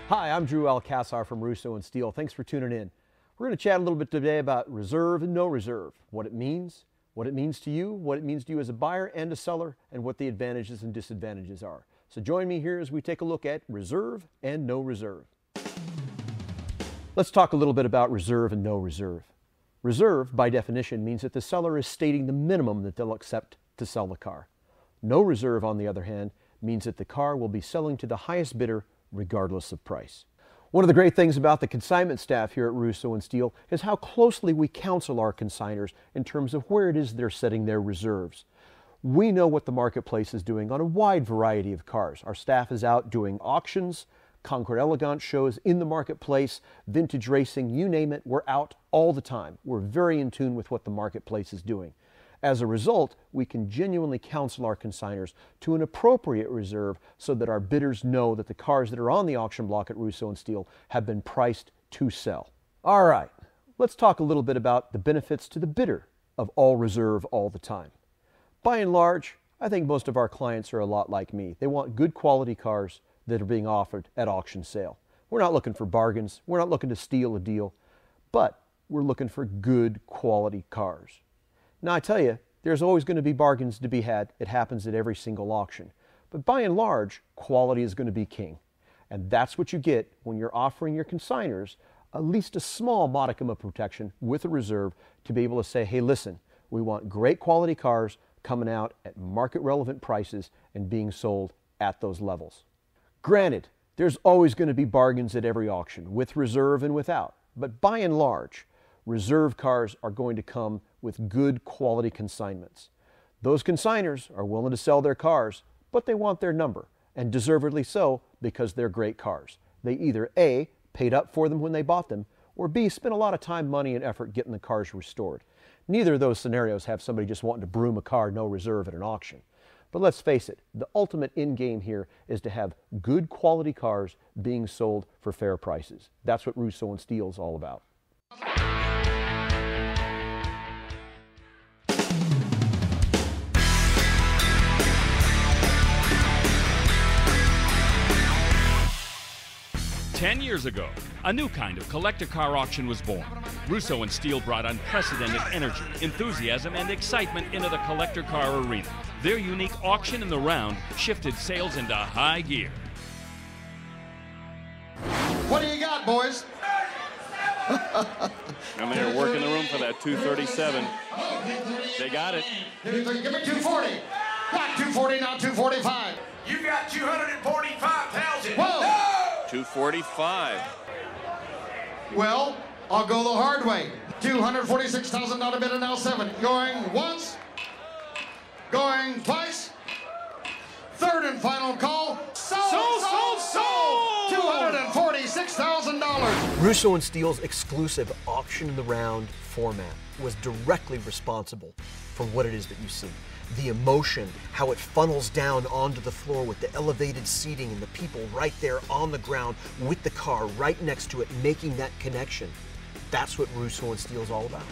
Hi, I'm Drew Alcazar from Russo & Steel. Thanks for tuning in. We're going to chat a little bit today about reserve and no reserve, what it means to you, what it means to you as a buyer and a seller, and what the advantages and disadvantages are. So join me here as we take a look at reserve and no reserve. Let's talk a little bit about reserve and no reserve. Reserve, by definition, means that the seller is stating the minimum that they'll accept to sell the car. No reserve, on the other hand, means that the car will be selling to the highest bidder regardless of price. One of the great things about the consignment staff here at Russo & Steel is how closely we counsel our consigners in terms of where it is they're setting their reserves. We know what the marketplace is doing on a wide variety of cars. Our staff is out doing auctions, Concord Elegance shows in the marketplace, vintage racing, you name it, we're out all the time. We're very in tune with what the marketplace is doing. As a result, we can genuinely counsel our consigners to an appropriate reserve so that our bidders know that the cars that are on the auction block at Russo & Steel have been priced to sell. All right, let's talk a little bit about the benefits to the bidder of all reserve all the time. By and large, I think most of our clients are a lot like me. They want good quality cars that are being offered at auction sale. We're not looking for bargains. We're not looking to steal a deal, but we're looking for good quality cars. Now, I tell you, there's always going to be bargains to be had. It happens at every single auction. But by and large, quality is going to be king. And that's what you get when you're offering your consigners at least a small modicum of protection with a reserve to be able to say, hey, listen, we want great quality cars coming out at market relevant prices and being sold at those levels. Granted, there's always going to be bargains at every auction, with reserve and without. But by and large, reserve cars are going to come with good quality consignments. Those consigners are willing to sell their cars, but they want their number, and deservedly so, because they're great cars. They either A, paid up for them when they bought them, or B, spent a lot of time, money, and effort getting the cars restored. Neither of those scenarios have somebody just wanting to broom a car no reserve at an auction. But let's face it, the ultimate end game here is to have good quality cars being sold for fair prices. That's what Russo & Steel is all about. Ten years ago, a new kind of collector car auction was born. Russo & Steel brought unprecedented energy, enthusiasm, and excitement into the collector car arena. Their unique auction in the round shifted sales into high gear. What do you got, boys? And they're working the room for that 237. They got it. Give me 240. Got 240, now 245. You got 245,000. Whoa! 245. Well, I'll go the hard way. $246,000 bid and now 7. Going once. Going twice. Third and final call. Sold! $246,000. Russo & Steel's exclusive auction in the round format was directly responsible for what it is that you see. The emotion, how it funnels down onto the floor with the elevated seating and the people right there on the ground with the car right next to it, making that connection. That's what Russo & Steel is all about.